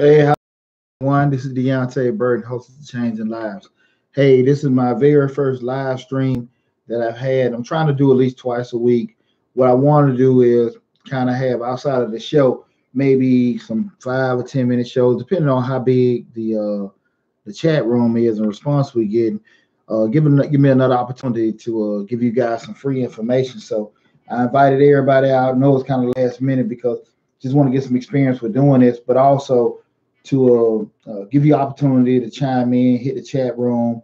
Hey, how's everyone? This is Deonte Burden, host of Changing Lives. Hey, this is my very first live stream that I've had. I'm trying to do at least twice a week. What I want to do is kind of have outside of the show, maybe some 5 or 10 minute shows, depending on how big the chat room is and response we get. Give me another opportunity to give you guys some free information. So I invited everybody out. I know it's kind of last minute because just want to get some experience with doing this, but also to give you opportunity to chime in, hit the chat room,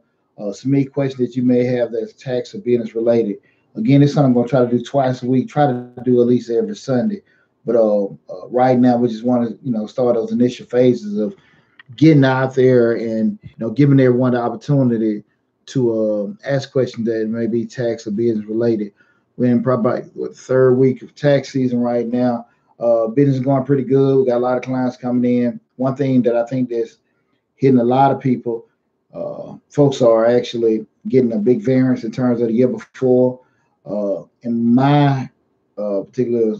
submit questions that you may have that's tax or business related. Again, it's something I'm going to try to do twice a week. Try to do at least every Sunday. But right now, we just want to start those initial phases of getting out there and giving everyone the opportunity to ask questions that may be tax or business related. We're in probably what, third week of tax season right now. Business is going pretty good. We got a lot of clients coming in. One thing that I think that's hitting a lot of people, folks are actually getting a big variance in terms of the year before. In my particular,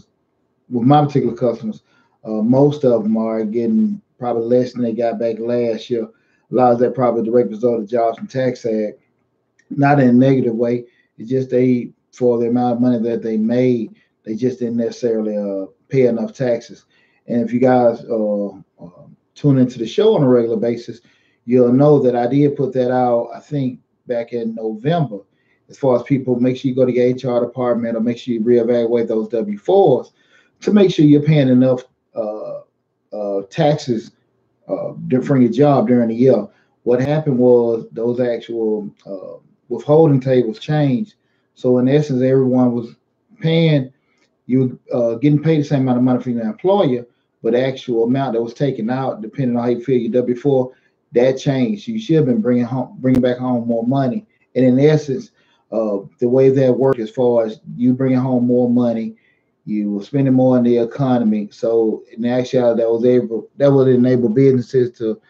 with my particular customers, most of them are getting probably less than they got back last year. A lot of that probably a direct result of Jobs and Tax Act, not in a negative way. It's just they, for the amount of money that they made, they just didn't necessarily pay enough taxes. And if you guys tune into the show on a regular basis, you'll know that I did put that out, I think, back in November. As far as people, make sure you go to your HR department or make sure you reevaluate those W-4s to make sure you're paying enough taxes from your job during the year. What happened was those actual withholding tables changed. So in essence, everyone was paying, you getting paid the same amount of money from your employer, but the actual amount that was taken out, depending on how you feel your W-4, that changed. You should have been bringing back home more money. And in essence, the way that worked, as far as you bringing home more money, you were spending more in the economy. So in actuality, that would enable businesses to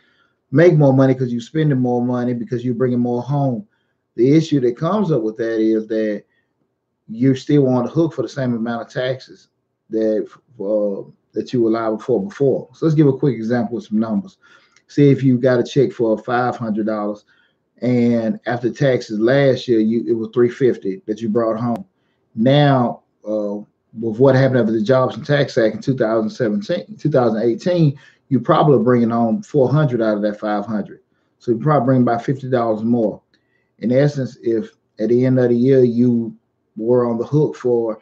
make more money because you're spending more money because you're bringing more home. The issue that comes up with that is that you're still on the hook for the same amount of taxes that you were liable for before. So let's give a quick example with some numbers. See if you got a check for $500, and after taxes last year, it was $350 that you brought home. Now, with what happened after the Jobs and Tax Act in 2018, you probably bringing home $400 out of that $500. So you probably bring about $50 more. In essence, if at the end of the year you were on the hook for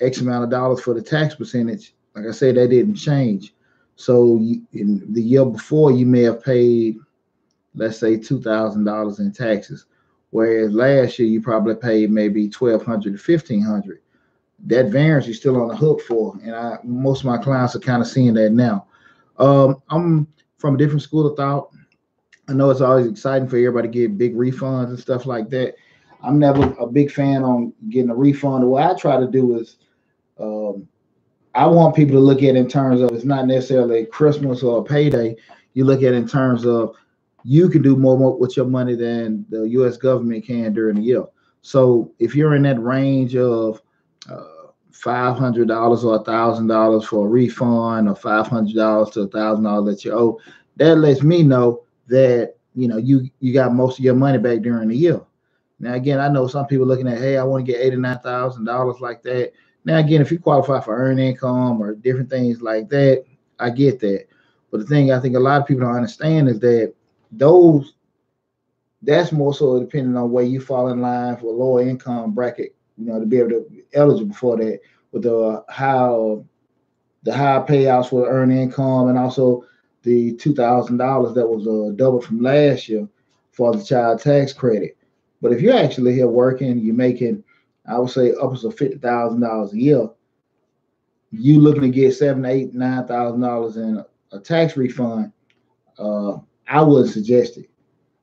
X amount of dollars for the tax percentage, like I said, that didn't change. So in the year before, you may have paid, let's say, $2,000 in taxes, whereas last year you probably paid maybe $1,200 to $1,500. That variance you're still on the hook for, and most of my clients are kind of seeing that now. I'm from a different school of thought. I know it's always exciting for everybody to get big refunds and stuff like that. I'm never a big fan on getting a refund. What I try to do is I want people to look at it in terms of it's not necessarily Christmas or a payday. You look at it in terms of you can do more with your money than the U.S. government can during the year. So if you're in that range of $500 or $1,000 for a refund, or $500 to $1,000 that you owe, that lets me know that you got most of your money back during the year. Now again, I know some people looking at, hey, I want to get $89,000 like that. Now again, if you qualify for earned income or different things like that, I get that. But the thing I think a lot of people don't understand is that that's more so depending on where you fall in line for a lower income bracket, to be able to be eligible for that, with the high payouts for earned income, and also the $2,000 that was doubled from last year for the child tax credit. But if you're actually here working, you're making, I would say, upwards of $50,000 a year, you looking to get $7,000, $8,000, $9,000 in a tax refund, I wouldn't suggest it.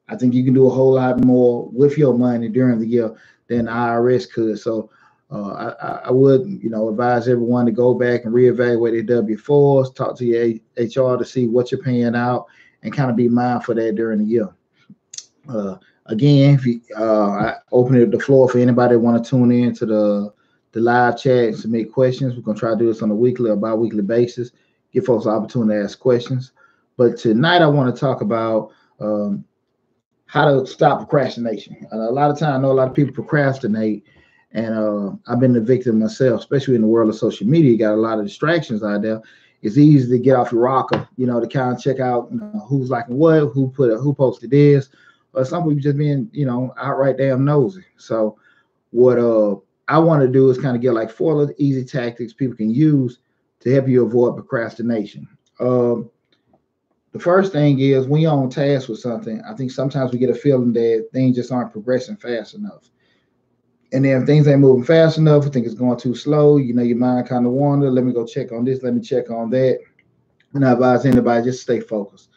I think you can do a whole lot more with your money during the year than the IRS could. So I would, advise everyone to go back and reevaluate their W-4s, talk to your HR to see what you're paying out, and kind of be mindful of that during the year. Again, if I open the floor for anybody that want to tune in to the live chat and submit questions. We're going to try to do this on a weekly or bi-weekly basis, give folks the opportunity to ask questions. But tonight I want to talk about um, how to stop procrastination. And a lot of time, I know a lot of people procrastinate, and I've been the victim myself, especially in the world of social media. You got a lot of distractions out there. It's easy to get off your rocker, to kind of check out, who's liking what, who posted this, or some people just being, outright damn nosy. So what I want to do is kind of get like four little easy tactics people can use to help you avoid procrastination. Um, the first thing is when you're on task with something, I think sometimes we get a feeling that things just aren't progressing fast enough. And then if things ain't moving fast enough, I think it's going too slow. Your mind kind of wander. Let me go check on this. Let me check on that. And I advise anybody just stay focused.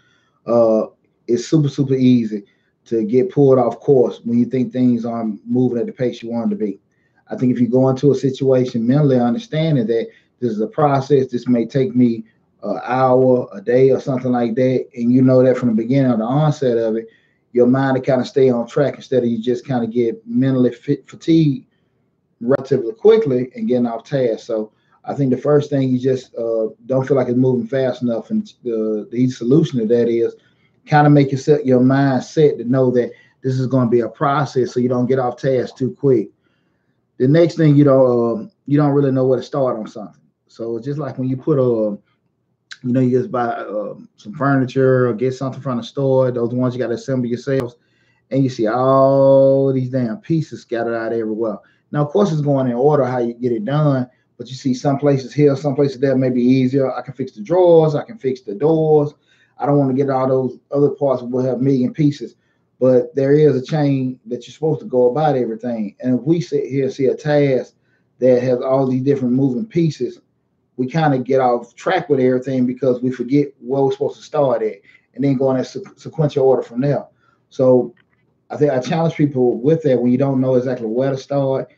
Uh, it's super, super easy to get pulled off course when you think things aren't moving at the pace you want them to be. I think if you go into a situation mentally understanding that this is a process, this may take me an hour, a day, or something like that, and you know that from the beginning or the onset of it, your mind to kind of stay on track instead of you just kind of get mentally fatigued relatively quickly and getting off task. So I think the first thing you just don't feel like it's moving fast enough, and the easy solution to that is kind of make your mind set to know that this is going to be a process, so you don't get off task too quick. The next thing you don't really know where to start on something. So it's just like when you put you just buy some furniture or get something from the store, those ones you got to assemble yourselves, and you see all these damn pieces scattered out everywhere. Now, of course, it's going in order how you get it done, but you see some places here, some places there may be easier. I can fix the drawers, I can fix the doors. I don't want to get all those other parts will have a million pieces, but there is a chain that you're supposed to go about everything. And if we sit here and see a task that has all these different moving pieces, we kind of get off track with everything because we forget where we're supposed to start at and then go in a sequential order from there. So I think I challenge people with that when you don't know exactly where to start,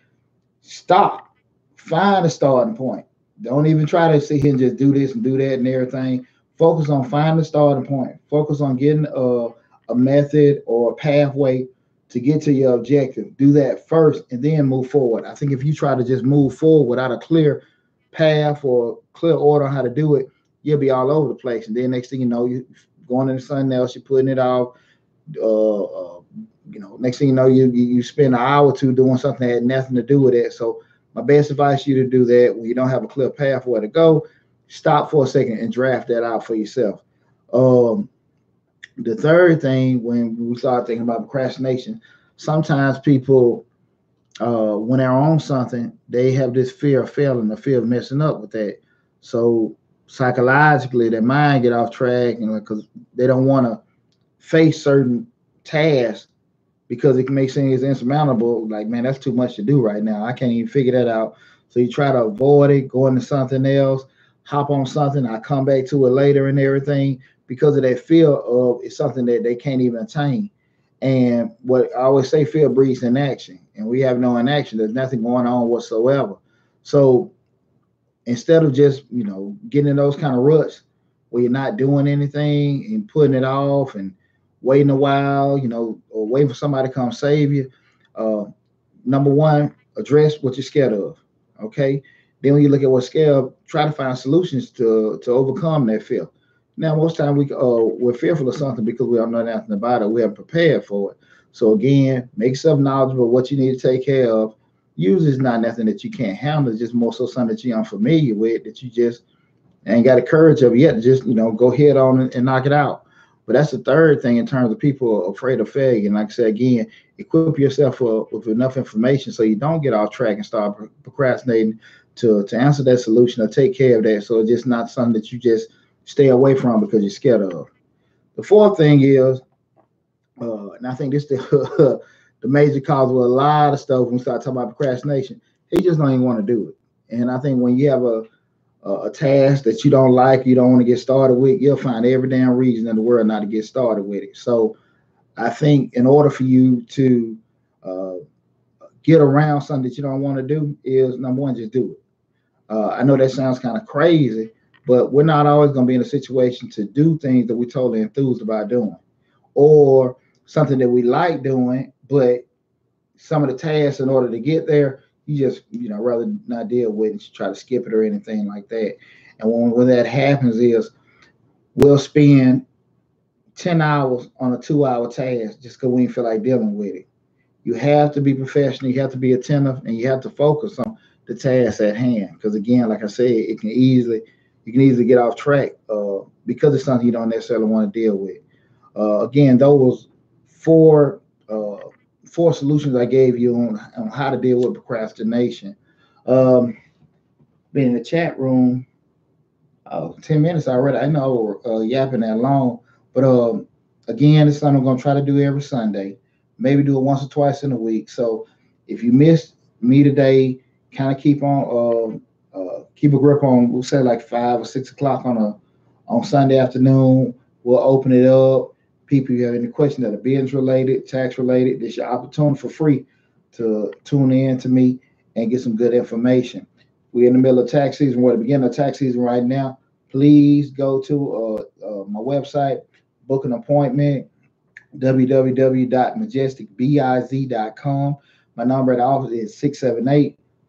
stop, find a starting point. Don't even try to sit here and just do this and do that and everything. Focus on finding the starting point. Focus on getting a method or a pathway to get to your objective. Do that first and then move forward. I think if you try to just move forward without a clear path or clear order on how to do it, you'll be all over the place. And then next thing you know, you're going into something else, you're putting it off. Uh, uh, next thing you know, you spend an hour or two doing something that had nothing to do with it. So my best advice is you to do that when you don't have a clear path where to go. Stop for a second and draft that out for yourself. Um, the third thing, when we start thinking about procrastination, sometimes people, when they're on something, they have this fear of failing, the fear of messing up with that. So psychologically, their mind get off track, and because they don't want to face certain tasks because it can make things insurmountable. Like, man, that's too much to do right now. I can't even figure that out. So you try to avoid it, go into something else, hop on something, I come back to it later and everything because of that fear of it's something that they can't even attain. And what I always say, fear breeds inaction, and we have no inaction. There's nothing going on whatsoever. So instead of just getting in those kind of ruts where you're not doing anything and putting it off and waiting a while, or waiting for somebody to come save you, uh, number one, address what you're scared of. Okay. Then when you look at what's scared, try to find solutions to overcome that fear. Now, most time we're fearful of something because we don't know nothing about it. We haven't prepared for it. So again, make yourself knowledgeable of what you need to take care of. Usually it's not nothing that you can't handle. It's just more so something that you're unfamiliar with that you just ain't got the courage of yet to just, go head on and knock it out. But that's the third thing in terms of people afraid of failure. And like I said, again, equip yourself with enough information so you don't get off track and start procrastinating to answer that solution or take care of that. So it's just not something that you just stay away from because you're scared of. The fourth thing is, and I think this is the, the major cause with a lot of stuff when we start talking about procrastination, he just don't even want to do it. And I think when you have a task that you don't like, you don't want to get started with, you'll find every damn reason in the world not to get started with it. So I think in order for you to uh, get around something that you don't want to do is number one, just do it. I know that sounds kind of crazy, but we're not always going to be in a situation to do things that we're totally enthused about doing, or something that we like doing, but some of the tasks in order to get there, you just rather not deal with and try to skip it or anything like that. And when that happens is we'll spend 10 hours on a 2-hour task just because we didn't feel like dealing with it. You have to be professional, you have to be attentive, and you have to focus on the task at hand. Because again, like I said, you can easily get off track because it's something you don't necessarily want to deal with. Again, those four uh, four solutions I gave you on how to deal with procrastination. Um, Been in the chat room 10 minutes already. I know yapping that long, but again, it's something I'm going to try to do every Sunday. Maybe do it once or twice in a week. So if you missed me today, kind of keep a grip on. We'll say like 5 or 6 o'clock on Sunday afternoon. We'll open it up. People, you have any questions that are business related, tax related, this is your opportunity for free to tune in to me and get some good information. We're in the middle of tax season. We're at the beginning of tax season right now. Please go to my website, book an appointment, www.majesticbiz.com. My number at the office is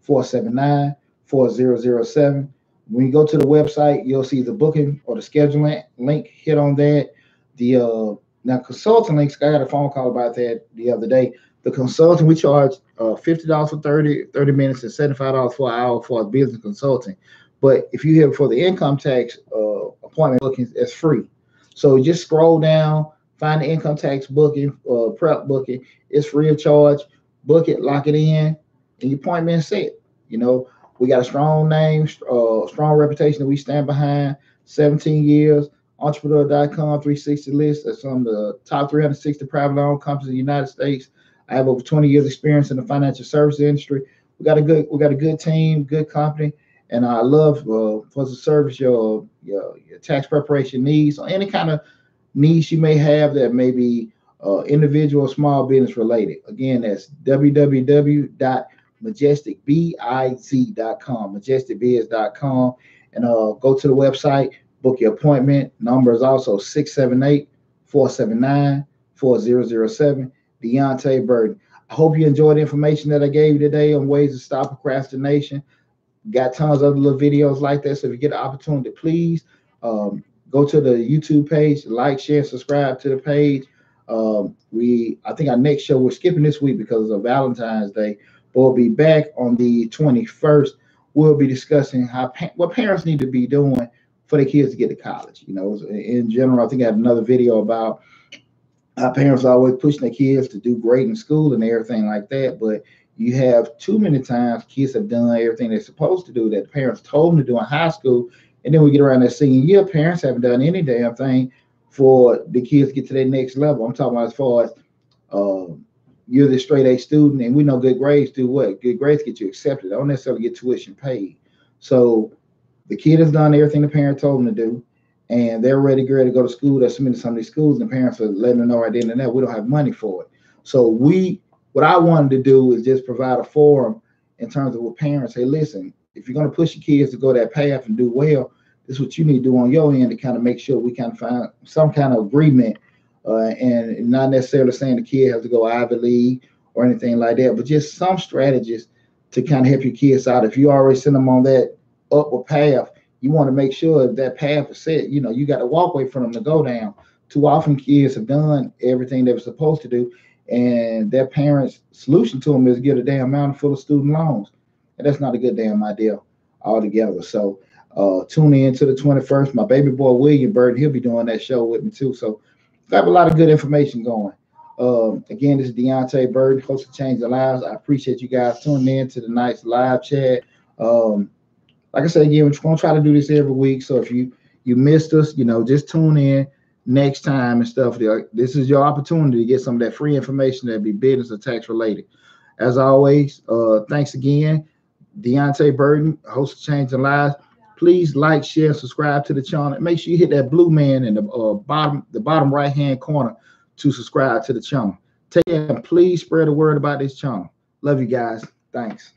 678-479-4007. When you go to the website, you'll see the booking or the scheduling link. Hit on that. The now consulting links, I got a phone call about that the other day. The consulting, we charge $50 for 30 minutes and $75 for an hour for a business consulting. But if you have for the income tax appointment bookings, it's free. So just scroll down, find the income tax booking, prep booking. It's free of charge. Book it, lock it in, and your appointment is set. You know, we got a strong name, strong reputation that we stand behind. 17 years. Entrepreneur.com 360 list of some of the top 360 privately owned companies in the United States. I have over 20 years experience in the financial services industry. We got a good team, good company, and I love for to service your tax preparation needs or any kind of needs you may have that may be individual or small business related. Again, that's www.majesticbiz.com, majesticbiz.com, and go to the website, book your appointment. Number is also 678-479-4007. Deonte Burden. I hope you enjoyed the information that I gave you today on ways to stop procrastination. Got tons of other little videos like that. So if you get an opportunity, please go to the YouTube page, like, share, subscribe to the page. I think our next show, we're skipping this week because of Valentine's Day, but we'll be back on the 21st. We'll be discussing what parents need to be doing for their kids to get to college. You know, in general, I think I had another video about how parents are always pushing their kids to do great in school and everything like that, but you have too many times kids have done everything they're supposed to do that the parents told them to do in high school, and then we get around that senior year, parents haven't done any damn thing for the kids to get to their next level. I'm talking about as far as you're the straight A student, and we know good grades do what? Good grades get you accepted. They don't necessarily get tuition paid. So the kid has done everything the parent told them to do, and they're ready to go to school. They're submitting to some of these schools, and the parents are letting them know right then and there we don't have money for it. So what I wanted to do is just provide a forum in terms of what parents say, listen, if you're going to push your kids to go that path and do well, this is what you need to do on your end to kind of make sure we can find some kind of agreement, and not necessarily saying the kid has to go Ivy League or anything like that, but just some strategies to kind of help your kids out. If you already send them on that upward path, you want to make sure that path is set. You know, you got a walkway for them to go down. Too often kids have done everything they were supposed to do, and their parents' solution to them is get a damn mountain full of student loans. And that's not a good damn idea altogether. So tune in to the 21st. My baby boy, William Burden, he'll be doing that show with me too. So I have a lot of good information going. Again, this is Deonte Burden, host of Change the Lives. I appreciate you guys tuning in to the night's live chat. Like I said, again, we're going to try to do this every week. So if you missed us, you know, just tune in next time and stuff. This is your opportunity to get some of that free information that be business or tax related. As always, thanks again. Deonte Burden, host of Changing Lives. Please like, share, subscribe to the channel. Make sure you hit that blue man in the bottom right hand corner to subscribe to the channel. Take care and please spread the word about this channel. Love you guys. Thanks.